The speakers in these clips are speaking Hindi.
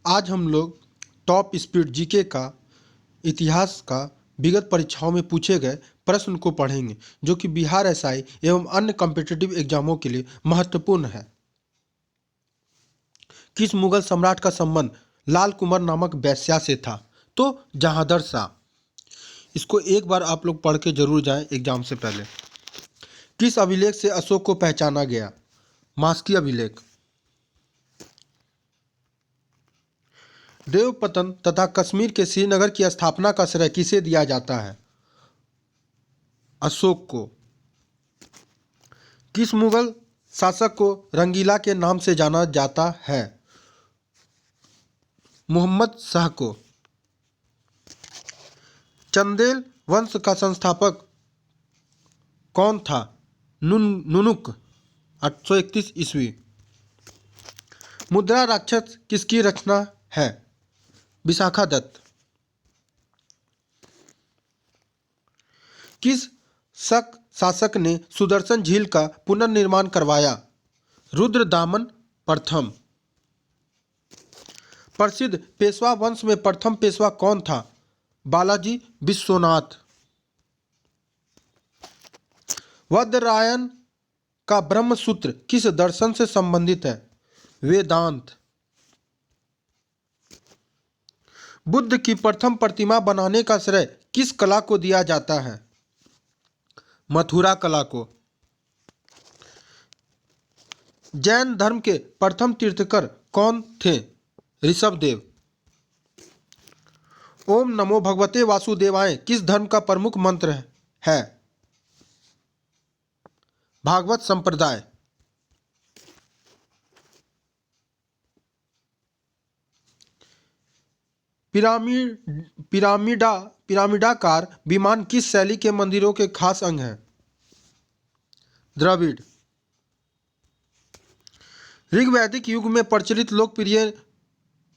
आज हम लोग टॉप स्पीड जीके का इतिहास का विगत परीक्षाओं में पूछे गए प्रश्न को पढ़ेंगे जो कि बिहार एसआई एवं अन्य कॉम्पिटिटिव एग्जामों के लिए महत्वपूर्ण है। किस मुगल सम्राट का संबंध लाल कुमार नामक वेश्या से था? तो जहांदर शाह। इसको एक बार आप लोग पढ़ के जरूर जाएं एग्जाम से पहले। किस अभिलेख से अशोक को पहचाना गया? मास्की अभिलेख। देवपतन तथा कश्मीर के श्रीनगर की स्थापना का श्रेय किसे दिया जाता है? अशोक को। किस मुगल शासक को रंगीला के नाम से जाना जाता है? मोहम्मद शाह को। चंदेल वंश का संस्थापक कौन था? नुनुक 831 ईस्वी। मुद्रा राक्षस किसकी रचना है? विशाखादत्त। किस शक शासक ने सुदर्शन झील का पुनर्निर्माण करवाया? रुद्रदामन प्रथम। प्रसिद्ध पेशवा वंश में प्रथम पेशवा कौन था? बालाजी विश्वनाथ। वज्ररायन का ब्रह्म सूत्र किस दर्शन से संबंधित है? वेदांत। बुद्ध की प्रथम प्रतिमा बनाने का श्रेय किस कला को दिया जाता है? मथुरा कला को। जैन धर्म के प्रथम तीर्थकर कौन थे? ऋषभदेव। ओम नमो भगवते वासुदेवाय किस धर्म का प्रमुख मंत्र है? भागवत संप्रदाय। पिरामिडाकार विमान किस शैली के मंदिरों के खास अंग हैं? द्रविड़। ऋग्वैदिक युग में प्रचलित लोकप्रिय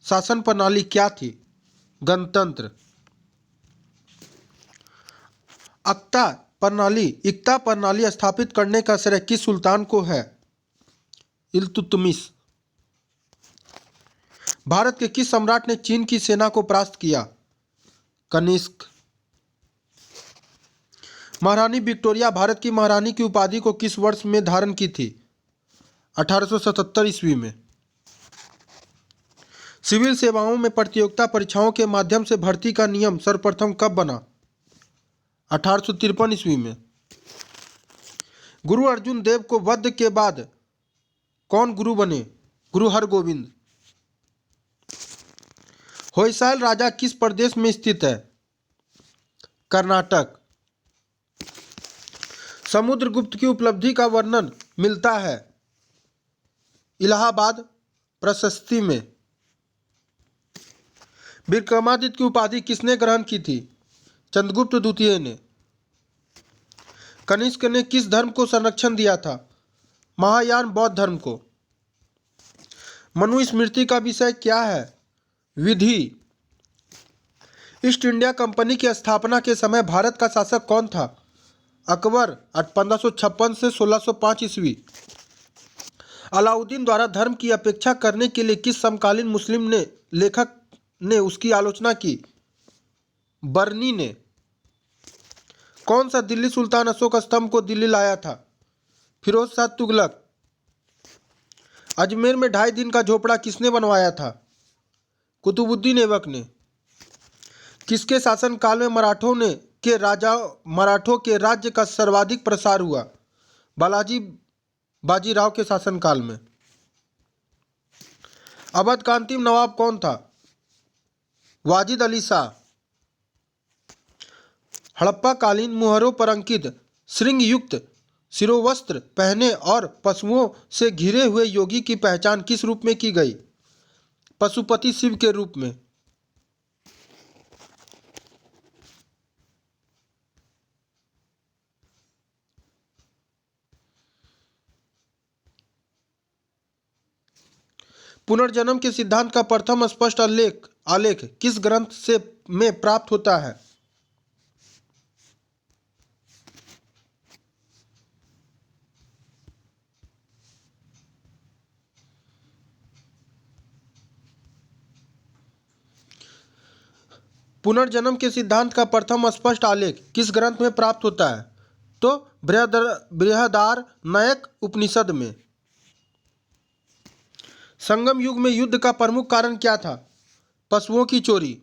शासन प्रणाली क्या थी? गणतंत्र। इक्ता प्रणाली स्थापित करने का श्रेय किस सुल्तान को है? इल्तुतमिश। भारत के किस सम्राट ने चीन की सेना को परास्त किया? कनिष्क। महारानी विक्टोरिया भारत की महारानी की उपाधि को किस वर्ष में धारण की थी? 1877 ईस्वी में। सिविल सेवाओं में प्रतियोगिता परीक्षाओं के माध्यम से भर्ती का नियम सर्वप्रथम कब बना? 1853 ईस्वी में। गुरु अर्जुन देव को वध के बाद कौन गुरु बने? गुरु हरगोविंद। होयसाल राजा किस प्रदेश में स्थित है? कर्नाटक। समुद्रगुप्त की उपलब्धि का वर्णन मिलता है इलाहाबाद प्रशस्ति में। विक्रमादित्य की उपाधि किसने ग्रहण की थी? चंद्रगुप्त द्वितीय ने। कनिष्क ने किस धर्म को संरक्षण दिया था? महायान बौद्ध धर्म को। मनुस्मृति का विषय क्या है? विधि। ईस्ट इंडिया कंपनी की स्थापना के समय भारत का शासक कौन था? अकबर 1556 से 1605 ईस्वी। अलाउद्दीन द्वारा धर्म की अपेक्षा करने के लिए किस समकालीन मुस्लिम लेखक ने उसकी आलोचना की? बर्नी ने। कौन सा दिल्ली सुल्तान अशोक स्तंभ को दिल्ली लाया था? फिरोज शाह तुगलक। अजमेर में 2.5 दिन का झोपड़ा किसने बनवाया था? कुतुबुद्दीन ऐबक ने। किसके शासनकाल में मराठों के राज्य का सर्वाधिक प्रसार हुआ? बाजीराव के शासनकाल में। अवध का अंतिम नवाब कौन था? वाजिद अली शाह। हड़प्पा कालीन मुहरों पर अंकित श्रृंग युक्त शिरोवस्त्र पहने और पशुओं से घिरे हुए योगी की पहचान किस रूप में की गई? पशुपति शिव के रूप में। पुनर्जन्म के सिद्धांत का प्रथम स्पष्ट आलेख किस ग्रंथ से में प्राप्त होता है? पुनर्जन्म के सिद्धांत का प्रथम स्पष्ट आलेख किस ग्रंथ में प्राप्त होता है? तो बृहदारण्यक उपनिषद में। संगम युग में युद्ध का प्रमुख कारण क्या था? पशुओं की चोरी।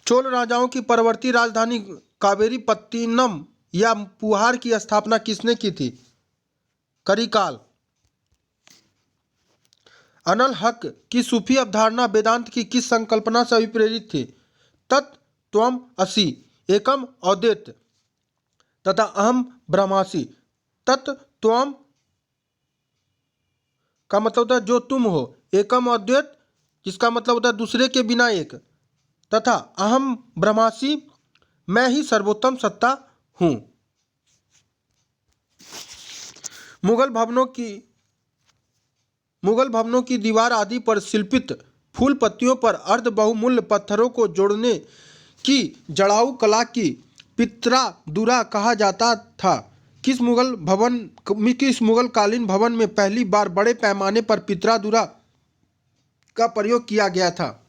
चोल राजाओं की परवर्ती राजधानी कावेरीपत्तनम या पुहार की स्थापना किसने की थी? करिकाल। अनल हक की सूफी अवधारणा वेदांत की किस संकल्पना से अभिप्रेरित थी? तत् त्वम असि, एकम अद्वैत तथा अहम ब्रह्मासि। तत् त्वम का मतलब होता है जो तुम हो, एकम अद्वैत जिसका मतलब होता है दूसरे के बिना एक, तथा अहम ब्रह्मासि मैं ही सर्वोत्तम सत्ता हूं। मुगल भवनों की दीवार आदि पर शिल्पित फूल पत्तियों पर अर्ध बहुमूल्य पत्थरों को जोड़ने की जड़ाऊ कला की पित्रादुरा कहा जाता था। किस मुगलकालीन भवन में पहली बार बड़े पैमाने पर पित्रादुरा का प्रयोग किया गया था?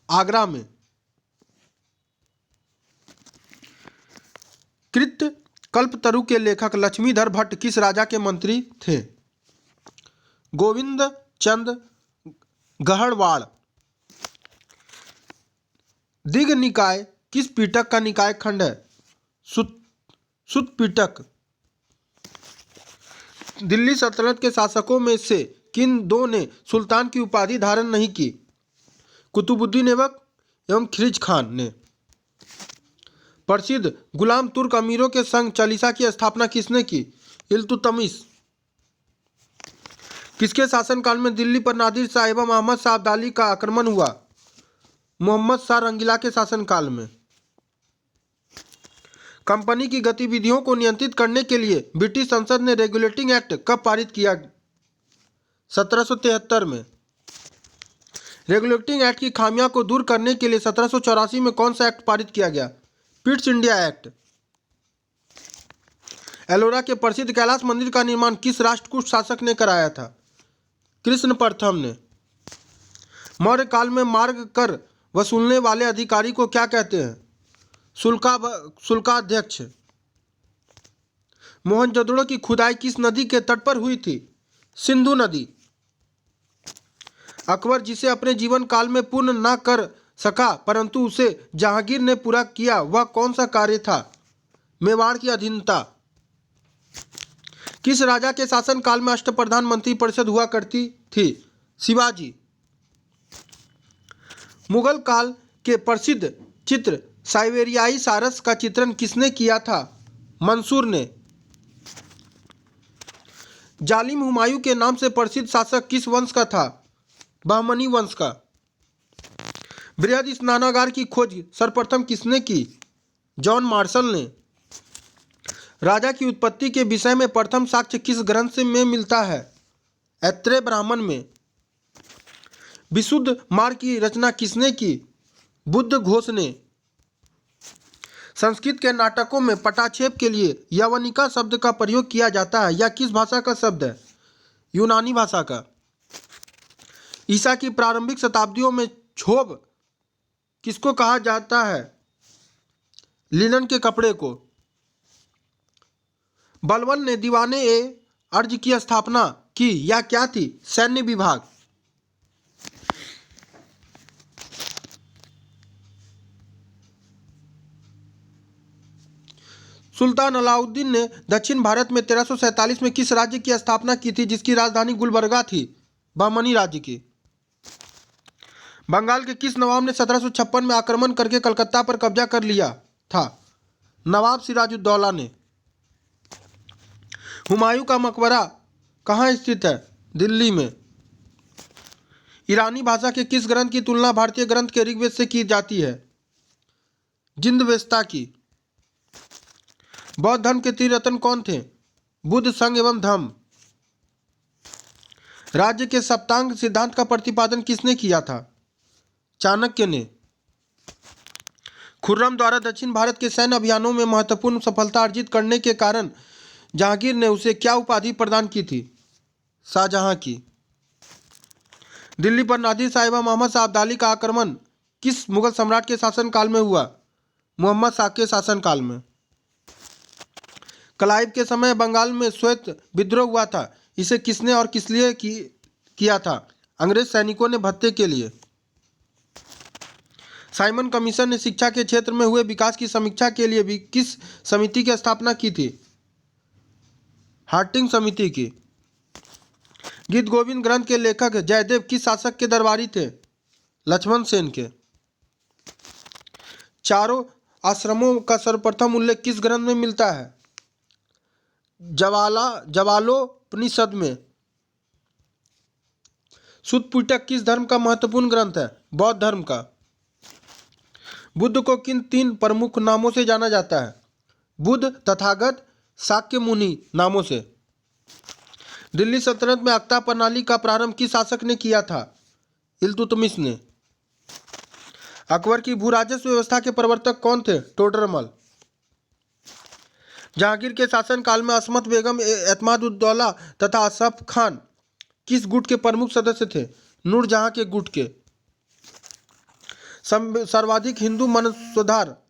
आगरा में। कृत कल्पतरु के लेखक लक्ष्मीधर भट्ट किस राजा के मंत्री थे? गोविंद चंद गहड़वाड़। दिग निकाय किस पीटक का निकाय खंड है? सुत पीटक। दिल्ली सल्तनत के शासकों में से किन दो ने सुल्तान की उपाधि धारण नहीं की? कुतुबुद्दीन ऐबक एवं खिलजी खान ने। प्रसिद्ध गुलाम तुर्क अमीरों के संघ चालीसा की स्थापना किसने की? इल्तुतमिश। किसके शासनकाल में दिल्ली पर नादिर शाह एवं अहमद शाह अब्दाली का आक्रमण हुआ? मोहम्मद शाह रंगीला के शासनकाल में। कंपनी की गतिविधियों को नियंत्रित करने के लिए ब्रिटिश संसद ने रेगुलेटिंग एक्ट कब पारित किया? 1773 में। रेगुलेटिंग एक्ट की खामियों को दूर करने के लिए 1784 में कौन सा एक्ट पारित किया गया? Pitt's India act. एलोरा के प्रसिद्ध कैलाश मंदिर का निर्माण किस राष्ट्रकूट शासक ने कराया था? कृष्ण प्रथम ने। मौर्य काल में मार्ग कर वसूलने वाले अधिकारी को क्या कहते हैं? शुल्काध्यक्ष। मोहनजोदड़ो की खुदाई किस नदी के तट पर हुई थी? सिंधु नदी। अकबर जिसे अपने जीवन काल में पूर्ण न कर सका परंतु उसे जहांगीर ने पूरा किया, वह कौन सा कार्य था? मेवाड़ की अधीनता। किस राजा के शासन काल में अष्टप्रधान मंत्री परिषद हुआ करती थी? शिवाजी। मुगल काल के प्रसिद्ध चित्र साइबेरियाई सारस का चित्रण किसने किया था? मंसूर ने। जालिम हुमायूं के नाम से प्रसिद्ध शासक किस वंश का था? बहमनी वंश का। बृहद स्नानागार की खोज सर्वप्रथम किसने की? जॉन मार्शल ने। राजा की उत्पत्ति के विषय में प्रथम साक्ष्य किस ग्रंथ से में मिलता है? ऐत्रेय ब्राह्मण में। विशुद्ध मार्ग की रचना किसने की? बुद्ध घोष ने। संस्कृत के नाटकों में पटाक्षेप के लिए यवनिका शब्द का प्रयोग किया जाता है। यह किस भाषा का शब्द है? यूनानी भाषा का। ईसा की प्रारंभिक शताब्दियों में क्षोभ किसको कहा जाता है? लिनन के कपड़े को। बलबन ने दीवाने ए अर्ज की स्थापना की, यह क्या थी? सैन्य विभाग। सुल्तान अलाउद्दीन ने दक्षिण भारत में 1347 में किस राज्य की स्थापना की थी जिसकी राजधानी गुलबर्गा थी? बहमनी राज्य की। बंगाल के किस नवाब ने 1756 में आक्रमण करके कलकत्ता पर कब्जा कर लिया था? नवाब सिराजुद्दौला ने। हुमायूं का मकबरा कहाँ स्थित है? दिल्ली में। ईरानी भाषा के किस ग्रंथ की तुलना भारतीय ग्रंथ के ऋग्वेद से की जाती है? जिंदवेस्ता की। बौद्ध धर्म के त्रिरत्न कौन थे? बुद्ध, संघ एवं धम्म। राज्य के सप्तांग सिद्धांत का प्रतिपादन किसने किया था? चाणक्य ने। खुर्रम द्वारा दक्षिण भारत के सैन्य अभियानों में महत्वपूर्ण सफलता अर्जित करने के कारण जहांगीर ने उसे क्या उपाधि प्रदान की थी? शाहजहां की। दिल्ली पर नादिर शाह एवं मोहम्मद शाह अब्दाली का आक्रमण किस मुगल सम्राट के शासनकाल में हुआ? मोहम्मद शाह के शासनकाल में। क्लाइव के समय बंगाल में श्वेत विद्रोह हुआ था, इसे किसने और किस लिए किया था? अंग्रेज सैनिकों ने भत्ते के लिए। साइमन कमीशन ने शिक्षा के क्षेत्र में हुए विकास की समीक्षा के लिए भी किस समिति की स्थापना की थी? हार्टिंग समिति की। गीत गोविंद ग्रंथ के लेखक जयदेव किस शासक के दरबारी थे? लक्ष्मण सेन के। चारों आश्रमों का सर्वप्रथम उल्लेख किस ग्रंथ में मिलता है? जवालोपनिषद में। सुत्त पिटक किस धर्म का महत्वपूर्ण ग्रंथ है? बौद्ध धर्म का। बुद्ध को किन 3 प्रमुख नामों से जाना जाता है? बुद्ध, तथागत, शाक्य मुनि नामों से। दिल्ली सल्तनत में अक्ता प्रणाली का प्रारंभ किस शासक ने किया था? इल्तुतमिश ने। अकबर की भू राजस्व व्यवस्था के प्रवर्तक कौन थे? टोडरमल। जहांगीर के शासनकाल में असमत बेगम, एतमाद-उद-दौला तथा असफ खान किस गुट के प्रमुख सदस्य थे? नूरजहां के गुट के। सर्वाधिक हिंदू मनसुधार